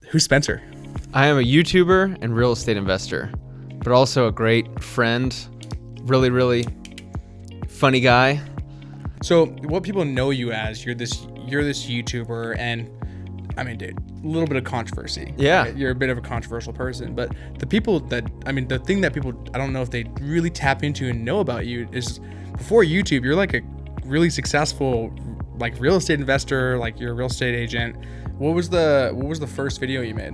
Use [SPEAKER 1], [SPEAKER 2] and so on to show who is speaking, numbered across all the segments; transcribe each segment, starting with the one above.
[SPEAKER 1] Who's Spencer?
[SPEAKER 2] I am a YouTuber and real estate investor, but also a great friend, really funny guy.
[SPEAKER 1] So what people know you as, you're this YouTuber, and I mean, dude, a little bit of controversy.
[SPEAKER 2] Yeah.
[SPEAKER 1] Right? You're a bit of a controversial person, but the thing that people, I don't know if they really tap into and know about you is before YouTube, you're like a really successful like real estate investor, like you're a real estate agent. What was the first video you made?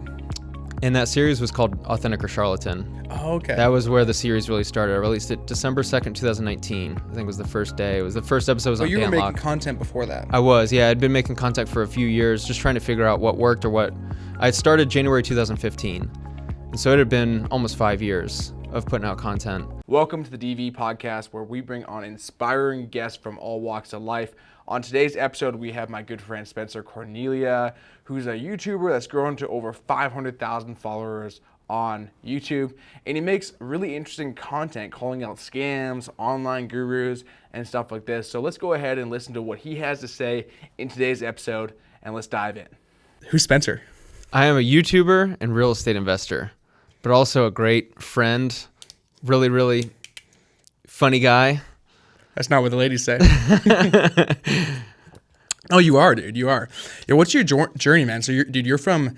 [SPEAKER 2] And that series was called Authentic or Charlatan.
[SPEAKER 1] Oh, okay.
[SPEAKER 2] That was where the series really started. I released it December 2nd, 2019. I think was the first day. It was the first episode was on
[SPEAKER 1] you were
[SPEAKER 2] Pay
[SPEAKER 1] making
[SPEAKER 2] Unlock.
[SPEAKER 1] content before that.
[SPEAKER 2] I was, yeah. I'd been making content for a few years, just trying to figure out what worked or what. I started January 2015. And so it had been almost 5 years of putting out content.
[SPEAKER 1] Welcome to the DV podcast, where we bring on inspiring guests from all walks of life. On today's episode, we have my good friend Spencer Cornelia, who's a YouTuber that's grown to over 500,000 followers on YouTube. And he makes really interesting content calling out scams, online gurus, and stuff like this. So let's go ahead and listen to what he has to say in today's episode, and let's dive in. Who's Spencer?
[SPEAKER 2] I am a YouTuber and real estate investor, but also a great friend, really funny guy.
[SPEAKER 1] That's not what the ladies say. Oh, you are, dude. You are. Yeah. What's your journey, man? So, you're from,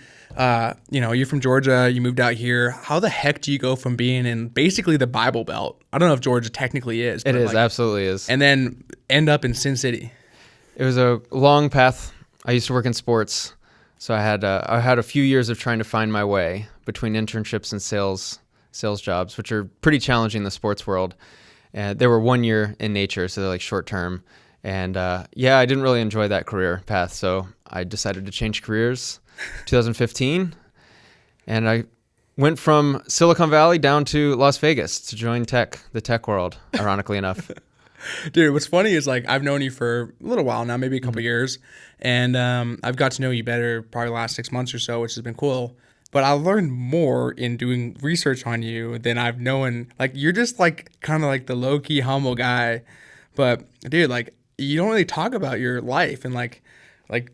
[SPEAKER 1] you're from Georgia. You moved out here. How the heck do you go from being in basically the Bible Belt? I don't know if Georgia technically is.
[SPEAKER 2] It is, absolutely is.
[SPEAKER 1] And then end up in Sin City.
[SPEAKER 2] It was a long path. I used to work in sports, so I had a few years of trying to find my way between internships and sales jobs, which are pretty challenging in the sports world. They were 1 year in nature, so they're like short term. And I didn't really enjoy that career path, so I decided to change careers 2015. And I went from Silicon Valley down to Las Vegas to join the tech world, ironically enough.
[SPEAKER 1] Dude, what's funny is like I've known you for a little while now, maybe a couple years. And I've got to know you better probably the last 6 months or so, which has been cool. But I learned more in doing research on you than I've known. Like, you're just like kind of like the low-key humble guy. But dude, like, you don't really talk about your life. And like,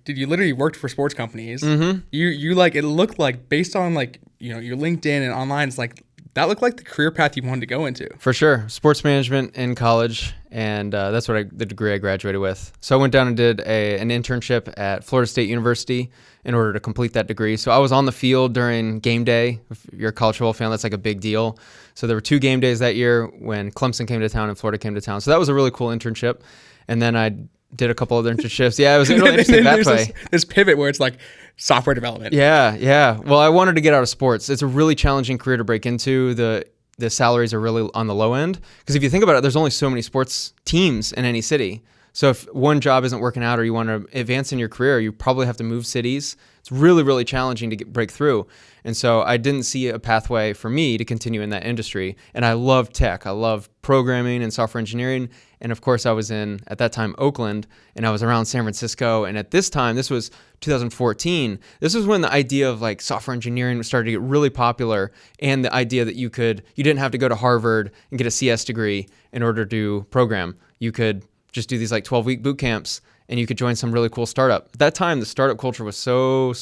[SPEAKER 1] dude, you literally worked for sports companies. Mm-hmm. You like, it looked like based on like, your LinkedIn and online, it's like, that looked like the career path you wanted to go into.
[SPEAKER 2] For sure. Sports management in college. And that's the degree I graduated with. So I went down and did an internship at Florida State University in order to complete that degree. So I was on the field during game day. If you're a college football fan, that's like a big deal. So there were 2 game days that year when Clemson came to town and Florida came to town. So that was a really cool internship. And then I did a couple other internships. Yeah, it was really interesting that way.
[SPEAKER 1] This pivot where it's like software development.
[SPEAKER 2] Yeah. Well, I wanted to get out of sports. It's a really challenging career to break into. The salaries are really on the low end. Because if you think about it, there's only so many sports teams in any city. So if one job isn't working out or you want to advance in your career, you probably have to move cities. It's really challenging to break through. And so I didn't see a pathway for me to continue in that industry. And I love tech. I love programming and software engineering. And of course, I was in, at that time, Oakland, and I was around San Francisco. And at this time, this was 2014, this was when the idea of like software engineering started to get really popular, and the idea that you didn't have to go to Harvard and get a CS degree in order to program. You could just do these like 12-week boot camps, and you could join some really cool startup. At that time, the startup culture was so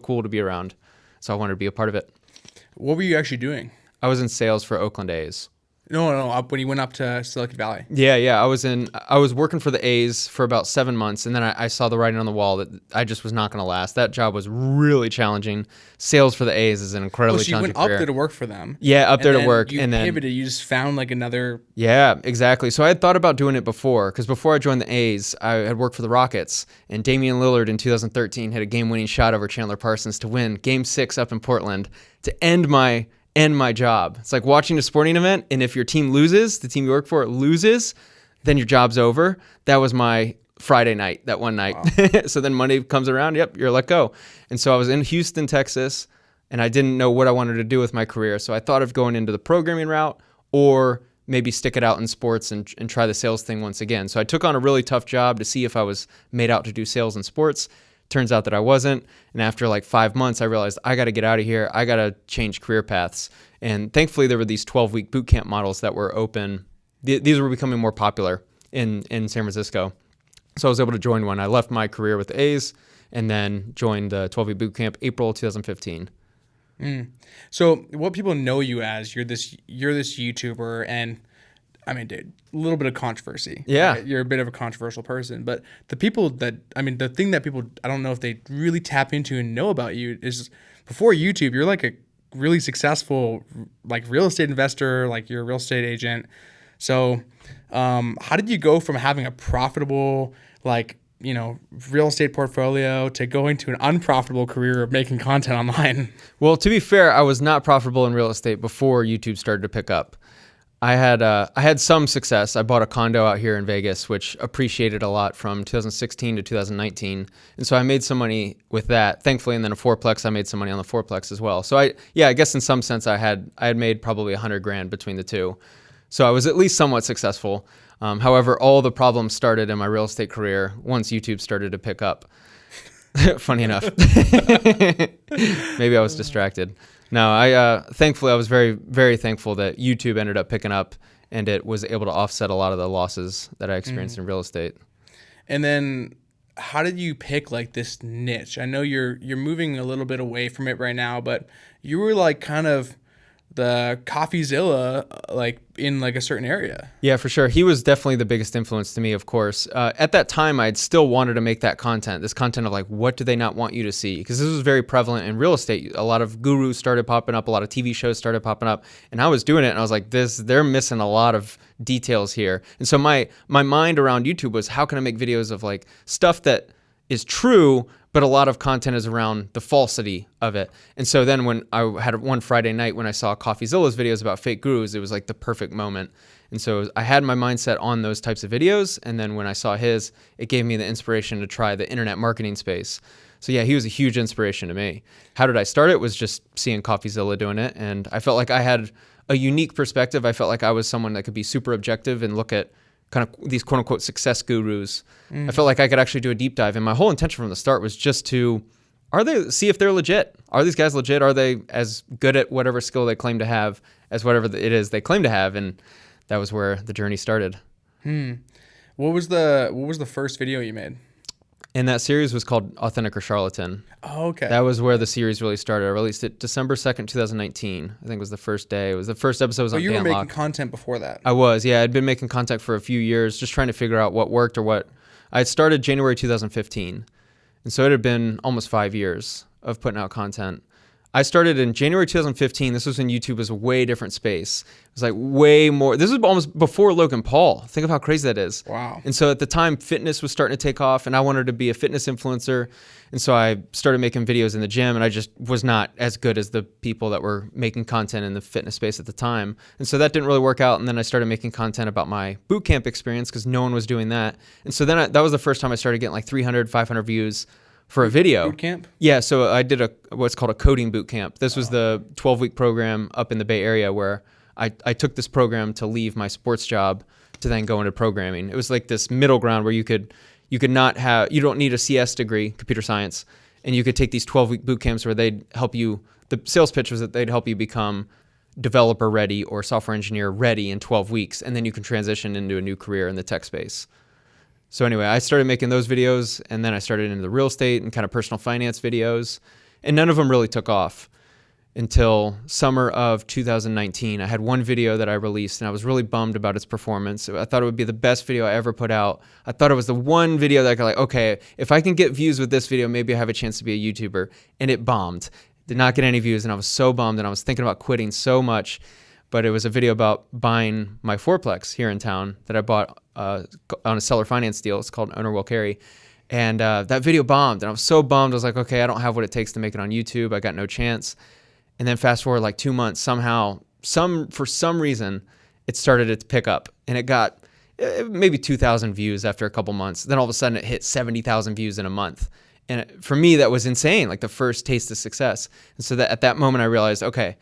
[SPEAKER 2] cool to be around. So I wanted to be a part of it.
[SPEAKER 1] What were you actually doing?
[SPEAKER 2] I was in sales for Oakland A's.
[SPEAKER 1] No, when you went up to Silicon Valley.
[SPEAKER 2] Yeah. I was working for the A's for about 7 months, and then I saw the writing on the wall that I just was not going to last. That job was really challenging. Sales for the A's is an incredibly challenging career.
[SPEAKER 1] So you went up there to work for them.
[SPEAKER 2] Yeah, up there to work.
[SPEAKER 1] And then you pivoted. You just found like another...
[SPEAKER 2] Yeah, exactly. So I had thought about doing it before, because before I joined the A's, I had worked for the Rockets, and Damian Lillard in 2013 hit a game-winning shot over Chandler Parsons to win Game 6 up in Portland to end my job. It's like watching a sporting event, and if your team loses, the team you work for loses, then your job's over. That was my Friday night, that one night. Wow. So then Monday comes around, yep, you're let go. And so I was in Houston, Texas, and I didn't know what I wanted to do with my career. So I thought of going into the programming route, or maybe stick it out in sports and try the sales thing once again. So I took on a really tough job to see if I was made out to do sales in sports. Turns out that I wasn't. And after like 5 months, I realized I got to get out of here. I got to change career paths. And thankfully, there were these 12-week boot camp models that were open. These were becoming more popular in San Francisco. So I was able to join one. I left my career with the A's and then joined the 12-week boot camp April 2015.
[SPEAKER 1] So what people know you as, you're this YouTuber, and I mean, dude, a little bit of controversy.
[SPEAKER 2] Yeah.
[SPEAKER 1] Right? You're a bit of a controversial person, but the thing that people, I don't know if they really tap into and know about you is before YouTube, you're like a really successful, like real estate investor, like you're a real estate agent. So, how did you go from having a profitable, like, real estate portfolio to going to an unprofitable career of making content online?
[SPEAKER 2] Well, to be fair, I was not profitable in real estate before YouTube started to pick up. I had some success. I bought a condo out here in Vegas, which appreciated a lot from 2016 to 2019. And so I made some money with that, thankfully. And then a fourplex, I made some money on the fourplex as well. So I guess in some sense I had made probably $100,000 between the two. So I was at least somewhat successful. However, all the problems started in my real estate career once YouTube started to pick up. Funny enough. Maybe I was distracted. No, thankfully I was very, very thankful that YouTube ended up picking up and it was able to offset a lot of the losses that I experienced in real estate. And
[SPEAKER 1] then how did you pick like this niche? I know you're moving a little bit away from it right now, but you were like kind of the CoffeeZilla, like in like a certain area.
[SPEAKER 2] Yeah, for sure. He was definitely the biggest influence to me, of course. At that time, I'd still wanted to make that content, this content of like, what do they not want you to see? Because this was very prevalent in real estate. A lot of gurus started popping up, a lot of TV shows started popping up, and I was doing it, and I was like, they're missing a lot of details here. And so my mind around YouTube was, how can I make videos of like stuff that is true, but a lot of content is around the falsity of it. And so then when I had one Friday night when I saw CoffeeZilla's videos about fake gurus, it was like the perfect moment. And so I had my mindset on those types of videos. And then when I saw his, it gave me the inspiration to try the internet marketing space. So yeah, he was a huge inspiration to me. How did I start it? Was just seeing CoffeeZilla doing it. And I felt like I had a unique perspective. I felt like I was someone that could be super objective and look at kind of these quote unquote success gurus. I felt like I could actually do a deep dive. And my whole intention from the start was just to, see if they're legit. Are these guys legit? Are they as good at whatever skill they claim to have as whatever it is they claim to have? And that was where the journey started.
[SPEAKER 1] What was the first video you made?
[SPEAKER 2] And that series was called Authentic or Charlatan.
[SPEAKER 1] Oh, okay.
[SPEAKER 2] That was where the series really started. I released it December 2nd, 2019. I think was the first day. It was the first episode was on
[SPEAKER 1] you were
[SPEAKER 2] Unlock.
[SPEAKER 1] making content before that?
[SPEAKER 2] I was, yeah. I'd been making content for a few years, just trying to figure out what worked or what. I had started January 2015. And so it had been almost 5 years of putting out content. I started in January 2015. This was when YouTube was a way different space. It was like way more. This was almost before Logan Paul. Think of how crazy that is.
[SPEAKER 1] Wow.
[SPEAKER 2] And so at the time, fitness was starting to take off, and I wanted to be a fitness influencer. And so I started making videos in the gym, and I just was not as good as the people that were making content in the fitness space at the time. And so that didn't really work out. And then I started making content about my boot camp experience because no one was doing that. And so then that was the first time I started getting like 300, 500 views for a video.
[SPEAKER 1] Boot camp?
[SPEAKER 2] Yeah, so I did what's called a coding boot camp. This was the 12-week program up in the Bay Area where I took this program to leave my sports job to then go into programming. It was like this middle ground where you don't need a CS degree, computer science, and you could take these 12-week boot camps where they'd help you. The sales pitch was that they'd help you become developer ready or software engineer ready in 12 weeks, and then you can transition into a new career in the tech space. So anyway, I started making those videos, and then I started into the real estate and kind of personal finance videos, and none of them really took off until summer of 2019. I had one video that I released, and I was really bummed about its performance. I thought it would be the best video I ever put out. I thought it was the one video that I could like, okay, if I can get views with this video, maybe I have a chance to be a YouTuber, and it bombed. Did not get any views, and I was so bummed, and I was thinking about quitting so much. But it was a video about buying my fourplex here in town that I bought on a seller finance deal. It's called Owner Will Carry. And that video bombed. And I was so bummed. I was like, okay, I don't have what it takes to make it on YouTube. I got no chance. And then fast forward like 2 months, somehow, for some reason, it started to pick up. And it got maybe 2,000 views after a couple months. Then all of a sudden it hit 70,000 views in a month. And for me, that was insane, like the first taste of success. And so at that moment, I realized, okay,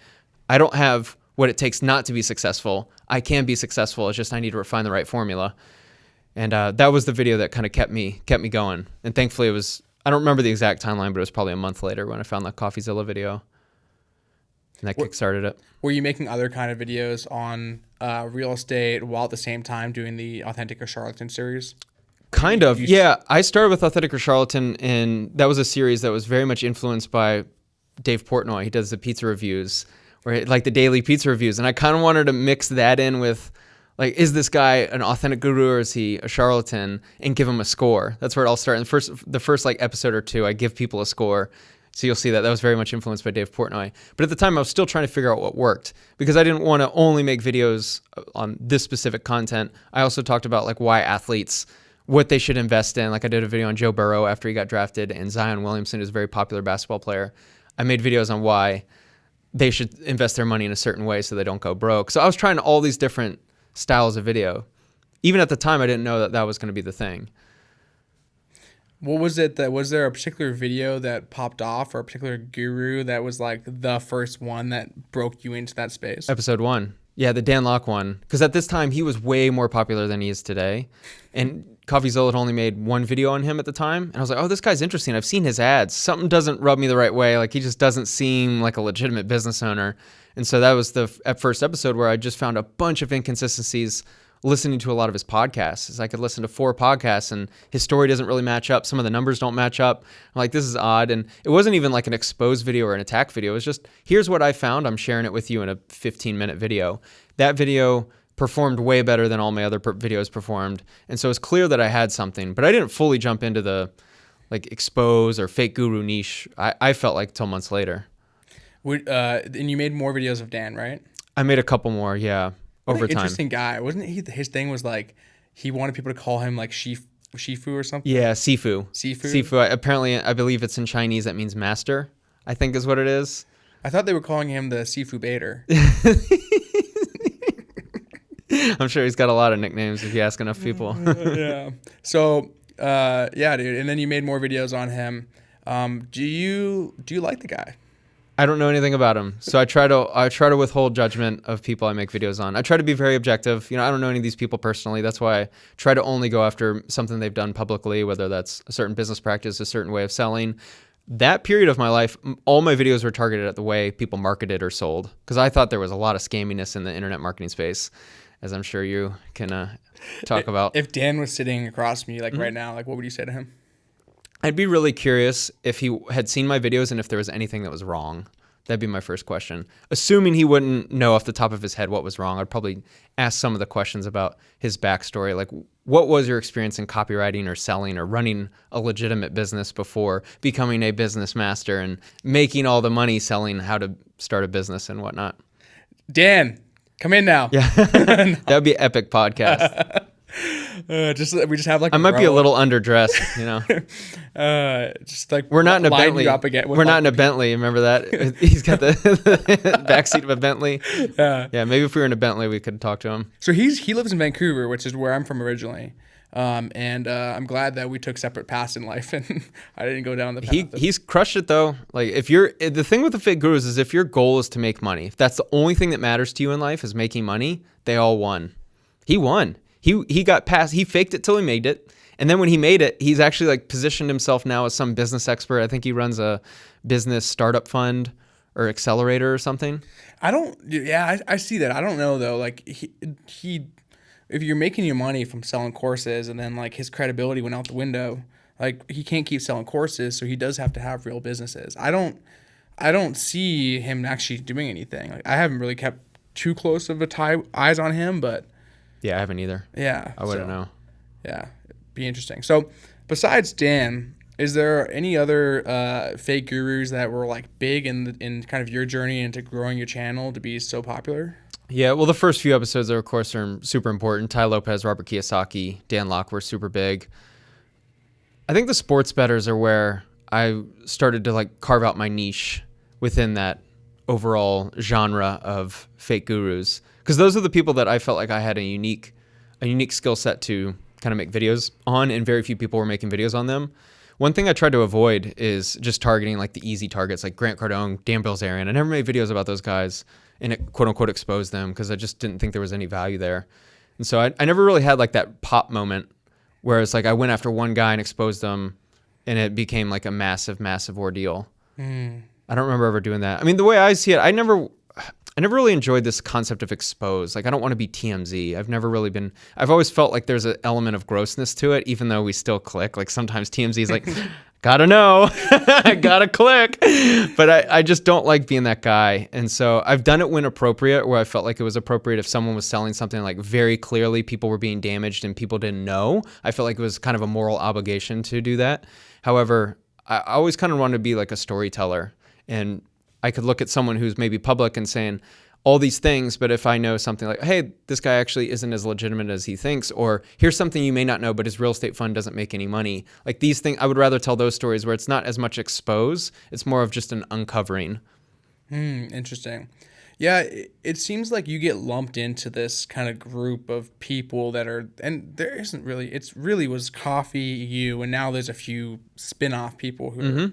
[SPEAKER 2] I don't have what it takes not to be successful. I can be successful. It's just I need to refine the right formula. And that was the video that kind of kept me going. And thankfully, I don't remember the exact timeline, but it was probably a month later when I found that CoffeeZilla video. And that kickstarted it.
[SPEAKER 1] Were you making other kind of videos on real estate while at the same time doing the Authentic or Charlatan series?
[SPEAKER 2] Kind of. Yeah. I started with Authentic or Charlatan, and that was a series that was very much influenced by Dave Portnoy. He does the pizza reviews, or like the daily pizza reviews. And I kind of wanted to mix that in with, like, is this guy an authentic guru or is he a charlatan, and give him a score. That's where it all started. The first like episode or two, I give people a score. So you'll see that was very much influenced by Dave Portnoy. But at the time, I was still trying to figure out what worked, because I didn't want to only make videos on this specific content. I also talked about like why athletes, what they should invest in. Like I did a video on Joe Burrow after he got drafted, and Zion Williamson, who's a very popular basketball player. I made videos on why they should invest their money in a certain way so they don't go broke. So I was trying all these different styles of video. Even at the time, I didn't know that that was going to be the thing.
[SPEAKER 1] What was it was there a particular video that popped off, or a particular guru that was like the first one that broke you into that space?
[SPEAKER 2] Episode 1. Yeah, the Dan Lok one. Because at this time, he was way more popular than he is today. And CoffeeZilla had only made one video on him at the time. And I was like, oh, this guy's interesting. I've seen his ads. Something doesn't rub me the right way. Like, he just doesn't seem like a legitimate business owner. And so that was the first episode where I just found a bunch of inconsistencies listening to a lot of his podcasts. I could listen to 4 podcasts and his story doesn't really match up. Some of the numbers don't match up. I'm like, this is odd. And it wasn't even like an expose video or an attack video. It was just, here's what I found. I'm sharing it with you in a 15-minute video. That video performed way better than all my other videos performed. And so it's clear that I had something, but I didn't fully jump into the like expose or fake guru niche. I felt like till months later.
[SPEAKER 1] And you made more videos of Dan, right?
[SPEAKER 2] I made a couple more, yeah. Over time.
[SPEAKER 1] Interesting guy. Wasn't he? His thing was like, he wanted people to call him like Shifu or something?
[SPEAKER 2] Yeah, Sifu.
[SPEAKER 1] Sifu?
[SPEAKER 2] Apparently, I believe it's in Chinese. That means master, I think is what it is.
[SPEAKER 1] I thought they were calling him the Sifu Bader.
[SPEAKER 2] I'm sure he's got a lot of nicknames if you ask enough people.
[SPEAKER 1] Yeah. So, yeah, dude. And then you made more videos on him. Do you like the guy?
[SPEAKER 2] I don't know anything about him, so I try to withhold judgment of people I make videos on. I try to be very objective. You know, I don't know any of these people personally. That's why I try to only go after something they've done publicly, whether that's a certain business practice, a certain way of selling. That period of my life, all my videos were targeted at the way people marketed or sold, because I thought there was a lot of scamminess in the internet marketing space, as I'm sure you can talk about.
[SPEAKER 1] If Dan was sitting across from you, like right now, like what would you say to him?
[SPEAKER 2] I'd be really curious if he had seen my videos and if there was anything that was wrong. That'd be my first question. Assuming he wouldn't know off the top of his head what was wrong, I'd probably ask some of the questions about his backstory. Like, what was your experience in copywriting or selling or running a legitimate business before becoming a business master and making all the money selling how to start a business and whatnot?
[SPEAKER 1] Dan, come in now.
[SPEAKER 2] Yeah, that would be an epic podcast.
[SPEAKER 1] We just have like
[SPEAKER 2] I might be a little underdressed, you know.
[SPEAKER 1] Just like
[SPEAKER 2] we're not in a Bentley.
[SPEAKER 1] We're
[SPEAKER 2] not in a Bentley. Remember that? He's got the backseat of a Bentley. Yeah. Maybe if we were in a Bentley, we could talk to him.
[SPEAKER 1] So he lives in Vancouver, which is where I'm from originally. And I'm glad that we took separate paths in life, and I didn't go down the path.
[SPEAKER 2] He's crushed it though. Like the thing with the fake gurus is if your goal is to make money, if that's the only thing that matters to you in life is making money, they all won. He won. He got past. He faked it till he made it, and then when he made it, he's actually like positioned himself now as some business expert. I think he runs a business startup fund or accelerator or something.
[SPEAKER 1] I see that. I don't know though. Like he if you're making your money from selling courses and then like his credibility went out the window, like he can't keep selling courses, so he does have to have real businesses. I don't see him actually doing anything. Like I haven't really kept too close of eyes on him, but
[SPEAKER 2] yeah, I haven't either.
[SPEAKER 1] Yeah.
[SPEAKER 2] I wouldn't know.
[SPEAKER 1] Yeah. It'd be interesting. So besides Dan, is there any other fake gurus that were like big in kind of your journey into growing your channel to be so popular?
[SPEAKER 2] Yeah, well, the first few episodes, of course, are super important. Tai Lopez, Robert Kiyosaki, Dan Lok were super big. I think the sports bettors are where I started to like carve out my niche within that overall genre of fake gurus. Because those are the people that I felt like I had a unique skill set to kind of make videos on, and very few people were making videos on them. One thing I tried to avoid is just targeting like the easy targets like Grant Cardone, Dan Bilzerian. I never made videos about those guys and it, quote unquote expose them because I just didn't think there was any value there. And so I never really had like that pop moment where it's like I went after one guy and exposed them and it became like a massive, massive ordeal. I don't remember ever doing that. I mean, the way I see it, I never really enjoyed this concept of expose. Like, I don't want to be TMZ. I've always felt like there's an element of grossness to it, even though we still click. Like, sometimes TMZ is like, gotta know, gotta click. But I just don't like being that guy. And so I've done it when appropriate, where I felt like it was appropriate if someone was selling something like very clearly people were being damaged and people didn't know. I felt like it was kind of a moral obligation to do that. However, I always kind of wanted to be like a storyteller, and I could look at someone who's maybe public and saying all these things, but if I know something like, hey, this guy actually isn't as legitimate as he thinks, or here's something you may not know, but his real estate fund doesn't make any money. Like these things, I would rather tell those stories where it's not as much expose, it's more of just an uncovering.
[SPEAKER 1] Interesting. Yeah, it seems like you get lumped into this kind of group of people that are, and there isn't really, it's really was Coffee, you, and now there's a few spin-off people who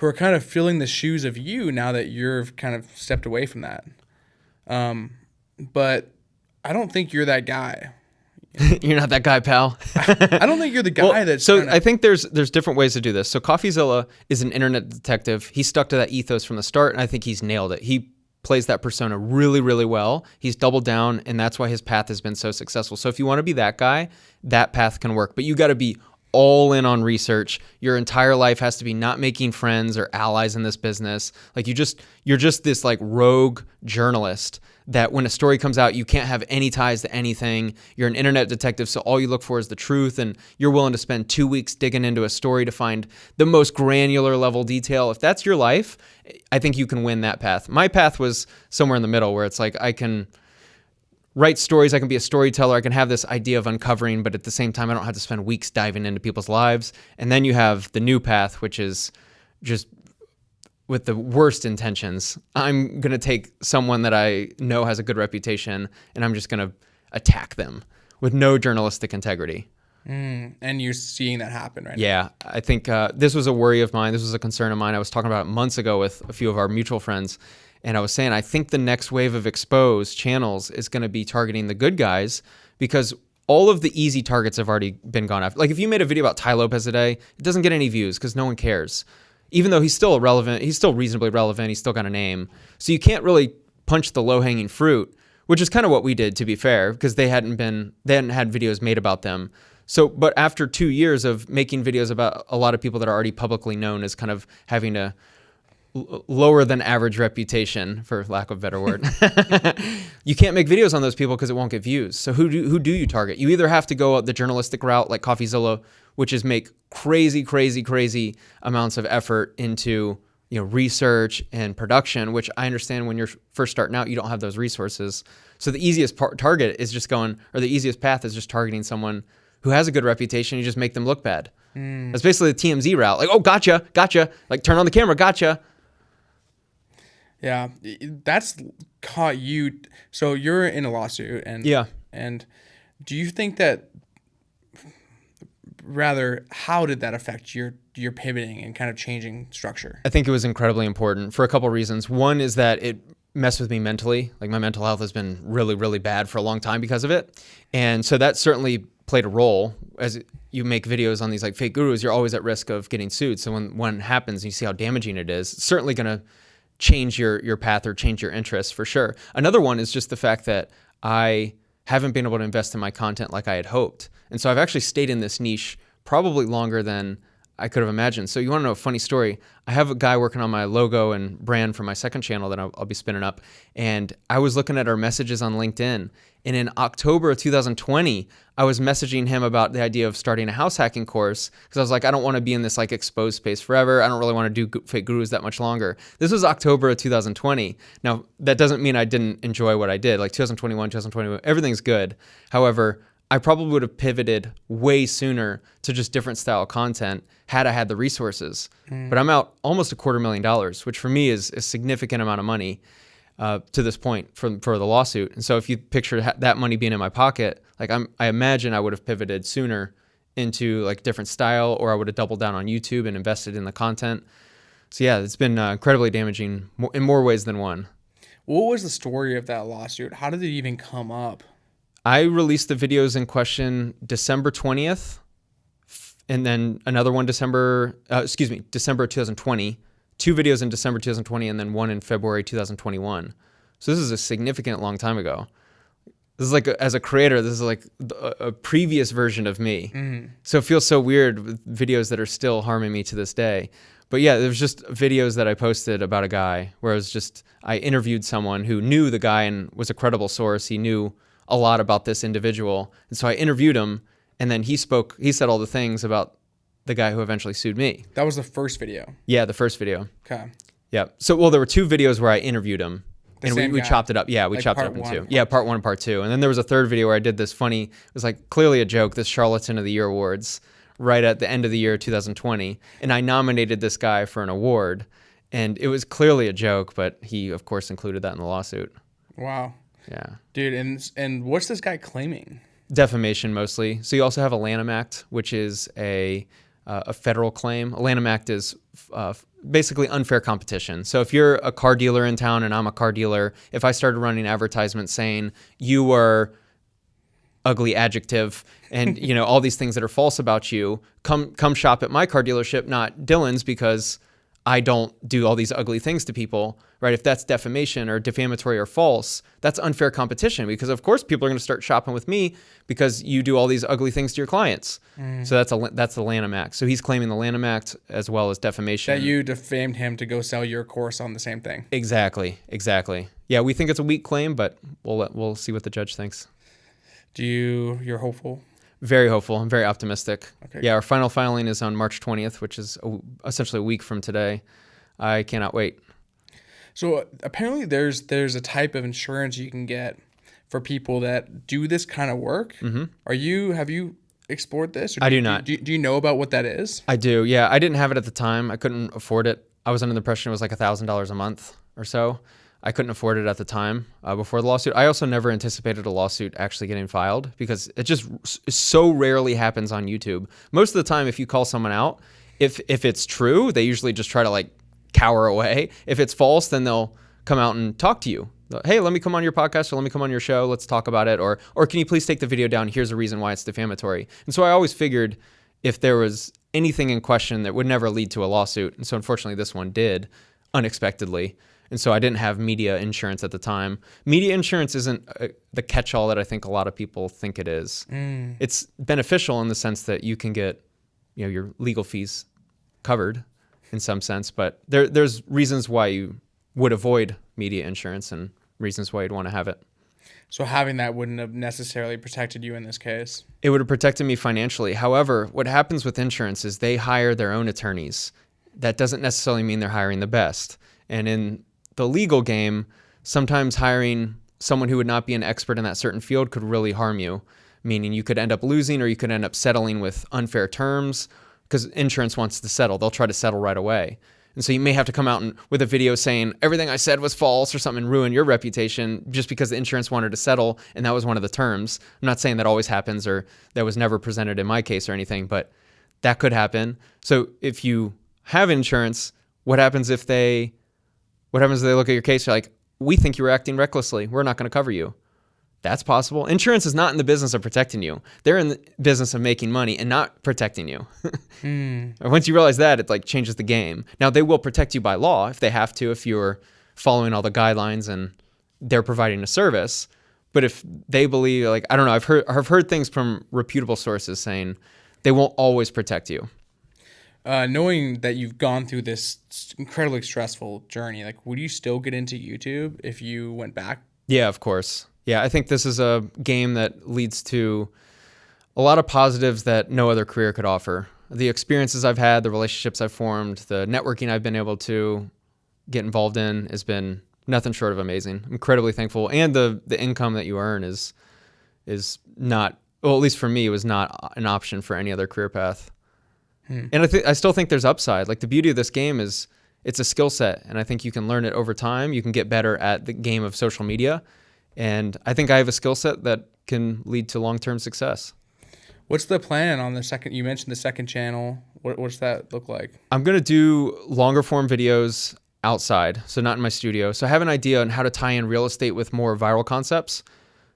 [SPEAKER 1] are kind of filling the shoes of you now that you're kind of stepped away from that. But I don't think you're that guy.
[SPEAKER 2] You're not that guy, pal.
[SPEAKER 1] I don't think you're the guy that's.
[SPEAKER 2] So I think there's different ways to do this. So CoffeeZilla is an internet detective. He stuck to that ethos from the start, and I think he's nailed it. He plays that persona really, really well. He's doubled down, and that's why his path has been so successful. So if you want to be that guy, that path can work. But you got to be all in on research. Your entire life has to be not making friends or allies in this business. Like you're just this like rogue journalist that when a story comes out, you can't have any ties to anything. You're an internet detective, so all you look for is the truth, and you're willing to spend 2 weeks digging into a story to find the most granular level detail. If that's your life, I think you can win that path. My path was somewhere in the middle, where it's like I can write stories, I can be a storyteller, I can have this idea of uncovering, but at the same time, I don't have to spend weeks diving into people's lives. And then you have the new path, which is just with the worst intentions. I'm going to take someone that I know has a good reputation, and I'm just going to attack them with no journalistic integrity.
[SPEAKER 1] And you're seeing that happen right now.
[SPEAKER 2] Yeah, I think this was a worry of mine. This was a concern of mine. I was talking about it months ago with a few of our mutual friends, and I was saying, I think the next wave of exposed channels is going to be targeting the good guys, because all of the easy targets have already been gone after. Like if you made a video about Tai Lopez today, it doesn't get any views because no one cares. Even though he's still relevant, he's still reasonably relevant, he's still got a name. So you can't really punch the low-hanging fruit, which is kind of what we did, to be fair, because they hadn't had videos made about them. So, but after 2 years of making videos about a lot of people that are already publicly known as kind of having a lower than average reputation, for lack of a better word, you can't make videos on those people because it won't get views. So who do you target? You either have to go the journalistic route like CoffeeZilla, which is make crazy amounts of effort into research and production, which I understand when you're first starting out, you don't have those resources. So the easiest target is just the easiest path is just targeting someone who has a good reputation. You just make them look bad. That's basically the TMZ route. Like, oh, gotcha. Like, turn on the camera, gotcha.
[SPEAKER 1] Yeah, that's caught you. So you're in a lawsuit, and
[SPEAKER 2] yeah.
[SPEAKER 1] And do you think that, rather, how did that affect your pivoting and kind of changing structure?
[SPEAKER 2] I think it was incredibly important for a couple of reasons. One is that it messed with me mentally. Like my mental health has been really, really bad for a long time because of it. And so that certainly played a role. As you make videos on these like fake gurus, you're always at risk of getting sued. So when it happens, you see how damaging it is. It's certainly going to change your path or change your interests for sure. Another one is just the fact that I haven't been able to invest in my content like I had hoped. And so I've actually stayed in this niche probably longer than I could have imagined. So you want to know a funny story? I have a guy working on my logo and brand for my second channel that I'll be spinning up. And I was looking at our messages on LinkedIn. And in October of 2020, I was messaging him about the idea of starting a house hacking course because I was like, I don't want to be in this like exposed space forever. I don't really want to do fake gurus that much longer. This was October of 2020. Now, that doesn't mean I didn't enjoy what I did. Like 2021, 2022, everything's good. However, I probably would have pivoted way sooner to just different style content had I had the resources. But I'm out almost $250,000, which for me is a significant amount of money to this point for the lawsuit. And so if you picture that money being in my pocket, like I imagine I would have pivoted sooner into like different style, or I would have doubled down on YouTube and invested in the content. So yeah, it's been incredibly damaging in more ways than one.
[SPEAKER 1] What was the story of that lawsuit? How did it even come up?
[SPEAKER 2] I released the videos in question December 20th, and then another one December 2020, 2 videos in December 2020, and then one in February 2021. So this is a significant long time ago. This is like, as a creator, this is like a previous version of me.
[SPEAKER 1] Mm-hmm.
[SPEAKER 2] So it feels so weird with videos that are still harming me to this day. But yeah, there's just videos that I posted about a guy where I interviewed someone who knew the guy and was a credible source. He knew a lot about this individual. And so I interviewed him, and then he said all the things about the guy who eventually sued me.
[SPEAKER 1] That was the first video.
[SPEAKER 2] Yeah, the first video.
[SPEAKER 1] Okay.
[SPEAKER 2] Yeah. So, well, there were 2 videos where I interviewed him. And we
[SPEAKER 1] guy.
[SPEAKER 2] chopped it up. Yeah, we chopped it up in 2. Yeah, part 1 and part 2. And then there was a third video where I did this funny, it was like clearly a joke, this Charlatan of the Year awards, right at the end of the year 2020. And I nominated this guy for an award. And it was clearly a joke, but he, of course, included that in the lawsuit.
[SPEAKER 1] Wow.
[SPEAKER 2] Yeah.
[SPEAKER 1] Dude, and what's this guy claiming?
[SPEAKER 2] Defamation mostly. So you also have a Lanham Act, which is a federal claim. A Lanham Act is basically unfair competition. So if you're a car dealer in town and I'm a car dealer, if I started running advertisements saying you are ugly adjective and all these things that are false about you, come shop at my car dealership, not Dylan's, because I don't do all these ugly things to people, right? If that's defamation or defamatory or false, that's unfair competition, because of course people are going to start shopping with me because you do all these ugly things to your clients. So that's the Lanham Act. So he's claiming the Lanham Act as well as defamation.
[SPEAKER 1] That you defamed him to go sell your course on the same thing.
[SPEAKER 2] Exactly. Yeah, we think it's a weak claim, but we'll see what the judge thinks.
[SPEAKER 1] You're hopeful?
[SPEAKER 2] Very hopeful. I'm very optimistic.
[SPEAKER 1] Okay.
[SPEAKER 2] Yeah, our final filing is on March 20th, which is essentially a week from today. I cannot wait.
[SPEAKER 1] So apparently there's a type of insurance you can get for people that do this kind of work. Mm-hmm. Have you explored this?
[SPEAKER 2] I do not.
[SPEAKER 1] Do you know about what that is?
[SPEAKER 2] I do. Yeah, I didn't have it at the time. I couldn't afford it. I was under the impression it was like $1,000 a month or so. I couldn't afford it at the time before the lawsuit. I also never anticipated a lawsuit actually getting filed because it just so rarely happens on YouTube. Most of the time, if you call someone out, if it's true, they usually just try to like cower away. If it's false, then they'll come out and talk to you. Hey, let me come on your podcast or let me come on your show. Let's talk about it. Or can you please take the video down? Here's a reason why it's defamatory. And so I always figured if there was anything in question that would never lead to a lawsuit. And so unfortunately, this one did unexpectedly. And so I didn't have media insurance at the time. Media insurance isn't the catch-all that I think a lot of people think it is. It's beneficial in the sense that you can get, your legal fees covered in some sense, but there's reasons why you would avoid media insurance and reasons why you'd want to have it.
[SPEAKER 1] So having that wouldn't have necessarily protected you in this case?
[SPEAKER 2] It would have protected me financially. However, what happens with insurance is they hire their own attorneys. That doesn't necessarily mean they're hiring the best. And in the legal game, sometimes hiring someone who would not be an expert in that certain field could really harm you, meaning you could end up losing or you could end up settling with unfair terms because insurance wants to settle. They'll try to settle right away. And so you may have to come out with a video saying everything I said was false or something and ruin your reputation just because the insurance wanted to settle and that was one of the terms. I'm not saying that always happens or that was never presented in my case or anything, but that could happen. So if you have insurance, what happens if they look at your case? You're like, we think you were acting recklessly. We're not going to cover you. That's possible. Insurance is not in the business of protecting you. They're in the business of making money and not protecting you. Once you realize that, it like changes the game. Now, they will protect you by law if they have to, if you're following all the guidelines and they're providing a service. But if they believe, like, I don't know, I've heard things from reputable sources saying they won't always protect you.
[SPEAKER 1] Knowing that you've gone through this incredibly stressful journey, like, would you still get into YouTube if you went back?
[SPEAKER 2] Yeah, of course. Yeah, I think this is a game that leads to a lot of positives that no other career could offer. The experiences I've had, the relationships I've formed, the networking I've been able to get involved in has been nothing short of amazing. I'm incredibly thankful. And the income that you earn is not, well, at least for me, it was not an option for any other career path. And I still think there's upside. Like, the beauty of this game is it's a skill set, and I think you can learn it over time. You can get better at the game of social media, and I think I have a skill set that can lead to long-term success.
[SPEAKER 1] What's the plan on the second? You mentioned the second channel. What's that look like? I'm
[SPEAKER 2] going to do longer form videos outside, so not in my studio. So I have an idea on how to tie in real estate with more viral concepts,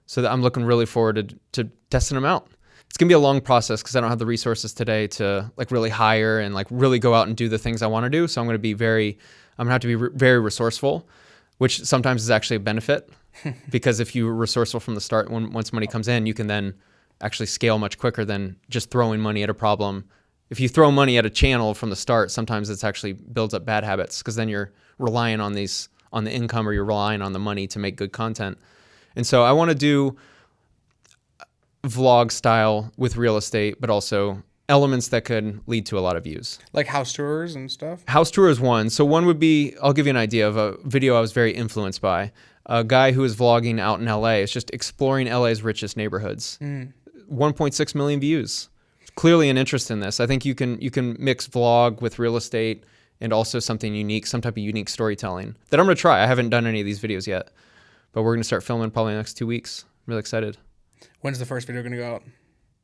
[SPEAKER 2] so that I'm looking really forward to testing them out. It's going to be a long process because I don't have the resources today to like really hire and like really go out and do the things I want to do. So I'm going to have to be very resourceful. which sometimes is actually a benefit because if you're resourceful from the start, once money comes in, you can then actually scale much quicker than just throwing money at a problem. If you throw money at a channel from the start, sometimes it's actually builds up bad habits because then you're relying on the income, or you're relying on the money to make good content. And so I want to do vlog style with real estate, but also elements that could lead to a lot of views.
[SPEAKER 1] Like house tours and stuff?
[SPEAKER 2] House tour is one. So one would be, I'll give you an idea of a video I was very influenced by. A guy who is vlogging out in LA. It's just exploring LA's richest neighborhoods. 1.6 million views. Clearly an interest in this. I think you can mix vlog with real estate and also something unique, some type of unique storytelling that I'm going to try. I haven't done any of these videos yet, but we're going to start filming probably in the next 2 weeks. I'm really excited.
[SPEAKER 1] When's the first video going to go out?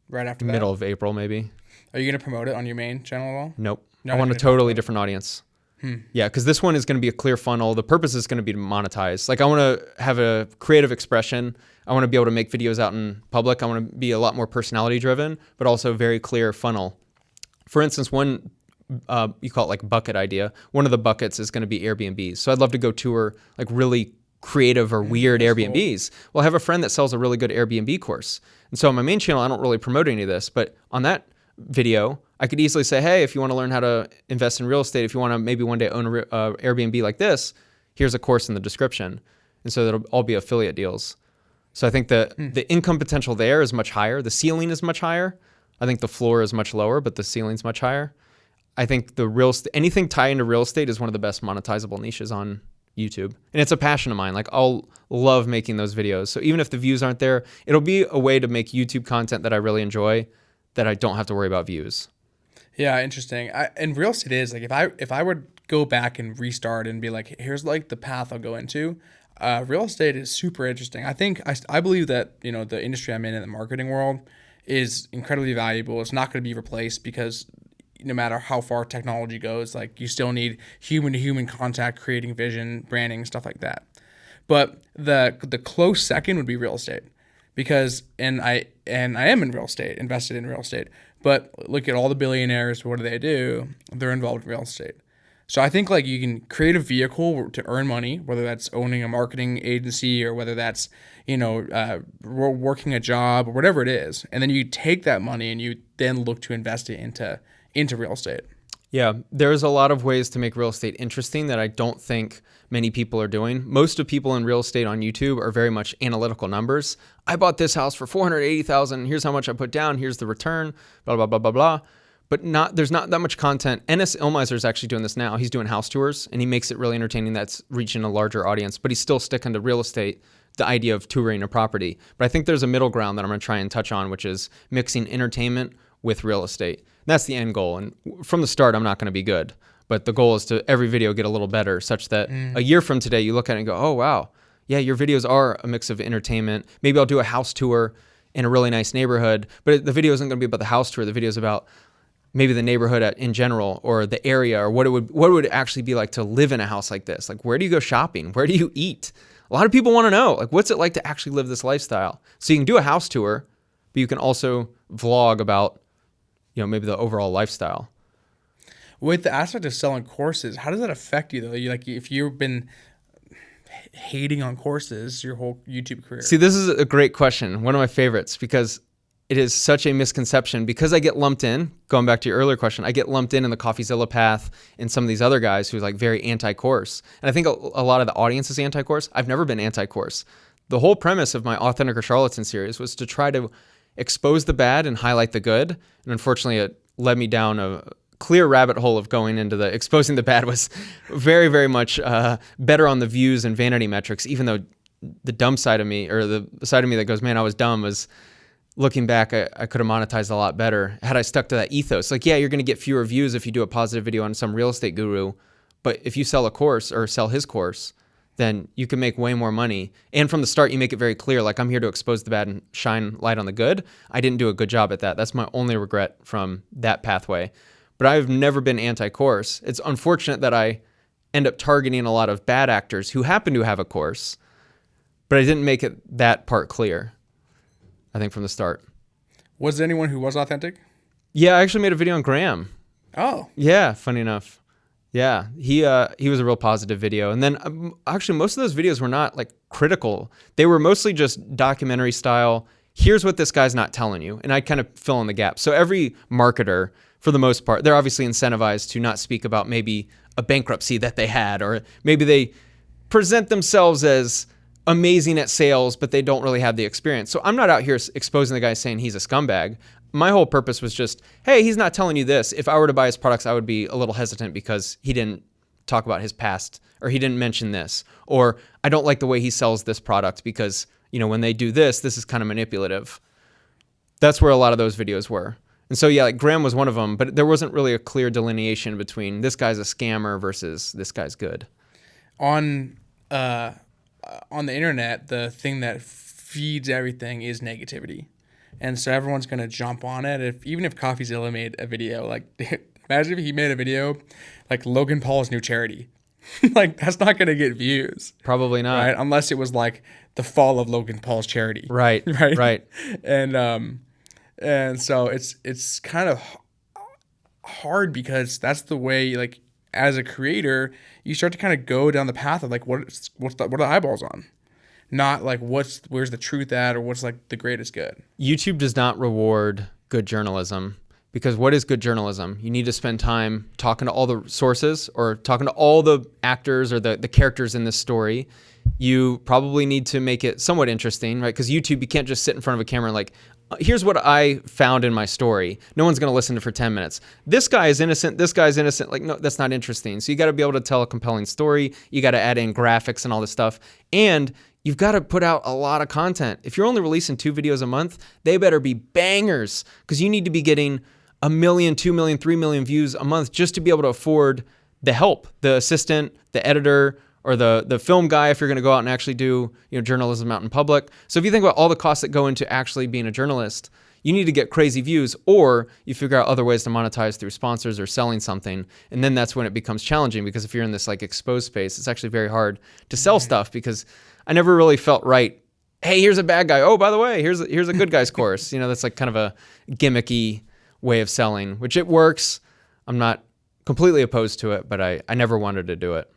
[SPEAKER 1] Right after that?
[SPEAKER 2] Middle of April, maybe.
[SPEAKER 1] Are you going to promote it on your main channel at all?
[SPEAKER 2] Nope.
[SPEAKER 1] No,
[SPEAKER 2] I want a totally different audience. Yeah, because this one is going to be a clear funnel. The purpose is going to be to monetize. Like I want to have a creative expression. I want to be able to make videos out in public. I want to be a lot more personality driven, but also very clear funnel. For instance, one, you call it like bucket idea. One of the buckets is going to be Airbnbs. So I'd love to go tour like really creative or weird Airbnbs. Cool. Well, I have a friend that sells a really good Airbnb course. And so on my main channel, I don't really promote any of this, but on that video, I could easily say, hey, if you want to learn how to invest in real estate, if you want to maybe one day own an Airbnb like this, here's a course in the description. And so that'll all be affiliate deals. So I think the income potential there is much higher. The ceiling is much higher. I think the floor is much lower, but the ceiling's much higher. I think anything tied into real estate is one of the best monetizable niches on YouTube. And it's a passion of mine. Like I'll love making those videos. So even if the views aren't there, it'll be a way to make YouTube content that I really enjoy, that I don't have to worry about views.
[SPEAKER 1] Yeah, interesting. And real estate is like if I would go back and restart and be like, here's like the path I'll go into. Real estate is super interesting. I believe that the industry I'm in the marketing world is incredibly valuable. It's not going to be replaced because no matter how far technology goes, like you still need human to human contact, creating vision, branding, stuff like that. But the close second would be real estate. Because I am in real estate, invested in real estate. But look at all the billionaires. What do? They're involved in real estate. So I think like you can create a vehicle to earn money, whether that's owning a marketing agency or whether that's working a job or whatever it is, and then you take that money and you then look to invest it into real estate.
[SPEAKER 2] Yeah, there's a lot of ways to make real estate interesting that I don't think many people are doing. Most of people in real estate on YouTube are very much analytical numbers. I bought this house for $480,000. Here's how much I put down. Here's the return. Blah blah blah blah blah. But there's not that much content. Ennis Ilmeiser is actually doing this now. He's doing house tours, and he makes it really entertaining. That's reaching a larger audience. But he's still sticking to real estate, the idea of touring a property. But I think there's a middle ground that I'm going to try and touch on, which is mixing entertainment with real estate. That's the end goal. And from the start, I'm not going to be good. But the goal is to every video get a little better, such that a year from today, you look at it and go, oh, wow. Yeah, your videos are a mix of entertainment. Maybe I'll do a house tour in a really nice neighborhood. But the video isn't going to be about the house tour. The video is about maybe the neighborhood in general, or the area, or what it would actually be like to live in a house like this. Like, where do you go shopping? Where do you eat? A lot of people want to know, like, what's it like to actually live this lifestyle? So you can do a house tour, but you can also vlog about, maybe the overall lifestyle.
[SPEAKER 1] With the aspect of selling courses, how does that affect you though? If you've been hating on courses your whole YouTube career.
[SPEAKER 2] See, this is a great question. One of my favorites, because it is such a misconception. Because I get lumped in, going back to your earlier question, I get lumped in the CoffeeZilla path and some of these other guys who's like very anti-course. And I think a lot of the audience is anti-course. I've never been anti-course. The whole premise of my Authentic or Charlatan series was to try to expose the bad and highlight the good. And unfortunately, it led me down a clear rabbit hole of going into the exposing the bad was very, very much better on the views and vanity metrics, even though the dumb side of me, or the side of me that goes, man, I was dumb, was looking back, I could have monetized a lot better had I stuck to that ethos. Like, yeah, you're going to get fewer views if you do a positive video on some real estate guru, but if you sell a course or sell his course, then you can make way more money. And from the start, you make it very clear, like, I'm here to expose the bad and shine light on the good. I didn't do a good job at that. That's my only regret from that pathway. But I've never been anti-course. It's unfortunate that I end up targeting a lot of bad actors who happen to have a course, but I didn't make it that part clear, I think, from the start.
[SPEAKER 1] Was there anyone who was authentic?
[SPEAKER 2] Yeah, I actually made a video on Graham.
[SPEAKER 1] Oh.
[SPEAKER 2] Yeah, funny enough. Yeah, he was a real positive video. And then actually most of those videos were not like critical. They were mostly just documentary style. Here's what this guy's not telling you. And I kind of fill in the gap. So every marketer, for the most part, they're obviously incentivized to not speak about maybe a bankruptcy that they had, or maybe they present themselves as amazing at sales, but they don't really have the experience. So I'm not out here exposing the guy saying he's a scumbag. My whole purpose was just, hey, he's not telling you this. If I were to buy his products, I would be a little hesitant because he didn't talk about his past, or he didn't mention this, or I don't like the way he sells this product because, you know, when they do this, this is kind of manipulative. That's where a lot of those videos were. And so, yeah, like Graham was one of them, but there wasn't really a clear delineation between this guy's a scammer versus this guy's good.
[SPEAKER 1] On the internet, the thing that feeds everything is negativity. And so everyone's going to jump on it. Even if CoffeeZilla made a video, like imagine if he made a video like Logan Paul's new charity. Like that's not going to get views.
[SPEAKER 2] Probably not.
[SPEAKER 1] Right? Unless it was like the fall of Logan Paul's charity.
[SPEAKER 2] Right. Right.
[SPEAKER 1] And so it's kind of hard because that's the way, like as a creator, you start to kind of go down the path of like what are the eyeballs on? Not like where's the truth at, or what's like the greatest good.
[SPEAKER 2] YouTube does not reward good journalism, because what is good journalism? You need to spend time talking to all the sources or talking to all the actors or the characters in this story. You probably need to make it somewhat interesting, right? Because YouTube, you can't just sit in front of a camera and like, here's what I found in my story. No one's going to listen to it for 10 minutes. This guy is innocent. This guy's innocent. Like, no, that's not interesting. So you got to be able to tell a compelling story. You got to add in graphics and all this stuff. And you've got to put out a lot of content. If you're only releasing 2 videos a month, they better be bangers, because you need to be getting 1 million, 2 million, 3 million views a month just to be able to afford the help, the assistant, the editor, or the film guy if you're going to go out and actually do, you know, journalism out in public. So if you think about all the costs that go into actually being a journalist, you need to get crazy views, or you figure out other ways to monetize through sponsors or selling something. And then that's when it becomes challenging, because if you're in this like exposed space, it's actually very hard to sell stuff, because I never really felt right. Hey, here's a bad guy. Oh, by the way, here's a good guy's course. You know, that's like kind of a gimmicky way of selling, which it works. I'm not completely opposed to it, but I never wanted to do it.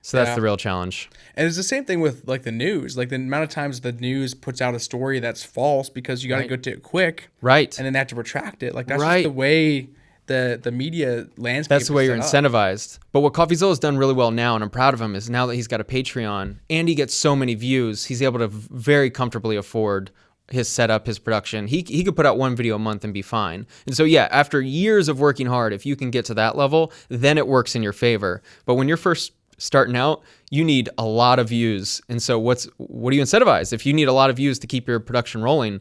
[SPEAKER 2] So that's the real challenge.
[SPEAKER 1] And it's the same thing with like the news. Like the amount of times the news puts out a story that's false because you got to go to it quick.
[SPEAKER 2] Right.
[SPEAKER 1] And then they have to retract it. Like that's just the way the media landscape.
[SPEAKER 2] That's the way you're incentivized. But what CoffeeZilla has done really well now, and I'm proud of him, is now that he's got a Patreon and he gets so many views, he's able to very comfortably afford his setup, his production. He could put out 1 video a month and be fine. And so, yeah, after years of working hard, if you can get to that level, then it works in your favor. But when you're first starting out, you need a lot of views. And so what do you incentivize? If you need a lot of views to keep your production rolling,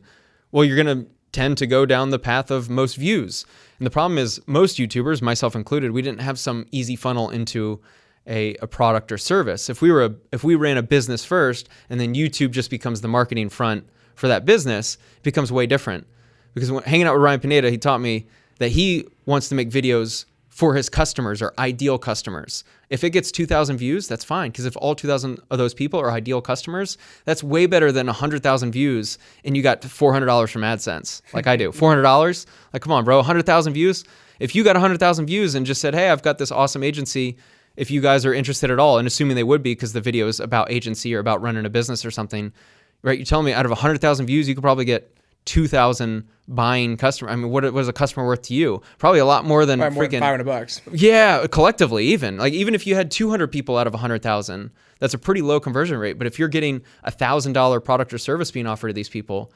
[SPEAKER 2] well, you're going to tend to go down the path of most views. And the problem is most YouTubers, myself included, we didn't have some easy funnel into a product or service. If we ran a business first and then YouTube just becomes the marketing front for that business, it becomes way different. Because when hanging out with Ryan Pineda, he taught me that he wants to make videos for his customers or ideal customers. If it gets 2,000 views, that's fine. Because if all 2,000 of those people are ideal customers, that's way better than 100,000 views and you got $400 from AdSense, like I do. $400? Like, come on, bro, 100,000 views? If you got 100,000 views and just said, hey, I've got this awesome agency, if you guys are interested at all, and assuming they would be because the video is about agency or about running a business or something, right? You're telling me out of 100,000 views, you could probably get 2,000 buying customers. I mean, what was a customer worth to you? Probably a lot more than freaking
[SPEAKER 1] $500.
[SPEAKER 2] Yeah, collectively, even if you had 200 people out of 100,000, that's a pretty low conversion rate. But if you're getting $1,000 product or service being offered to these people,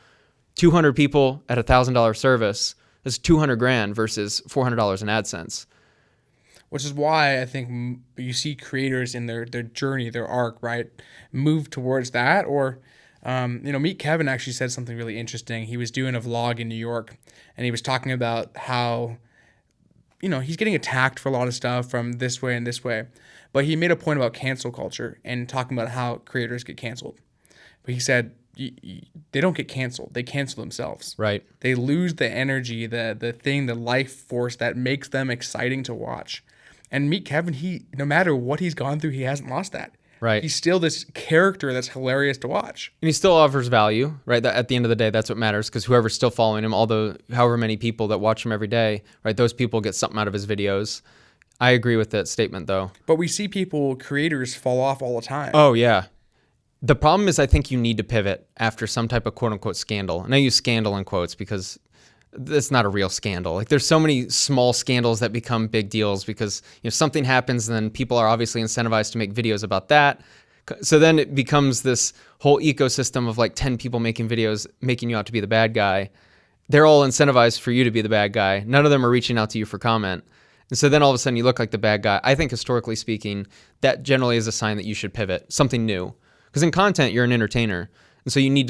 [SPEAKER 2] 200 people at $1,000 service, that's $200,000 versus $400 in AdSense.
[SPEAKER 1] Which is why I think you see creators in their journey, their arc, right, move towards that. Or Meet Kevin actually said something really interesting. He was doing a vlog in New York, and he was talking about how, he's getting attacked for a lot of stuff from this way and this way. But he made a point about cancel culture and talking about how creators get canceled. But he said they don't get canceled. They cancel themselves.
[SPEAKER 2] Right.
[SPEAKER 1] They lose the energy, the life force that makes them exciting to watch. And Meet Kevin, no matter what he's gone through, he hasn't lost that.
[SPEAKER 2] Right.
[SPEAKER 1] He's still this character that's hilarious to watch. And
[SPEAKER 2] he still offers value, right? That at the end of the day, that's what matters, because whoever's still following him, however many people that watch him every day, right? Those people get something out of his videos. I agree with that statement, though.
[SPEAKER 1] But we see creators fall off all the time.
[SPEAKER 2] Oh, yeah. The problem is I think you need to pivot after some type of quote-unquote scandal. And I use scandal in quotes because it's not a real scandal. Like, there's so many small scandals that become big deals because something happens and then people are obviously incentivized to make videos about that. So then it becomes this whole ecosystem of like 10 people making videos, making you out to be the bad guy. They're all incentivized for you to be the bad guy. None of them are reaching out to you for comment. And so then all of a sudden you look like the bad guy. I think historically speaking, that generally is a sign that you should pivot, something new. Because in content, you're an entertainer. And so you need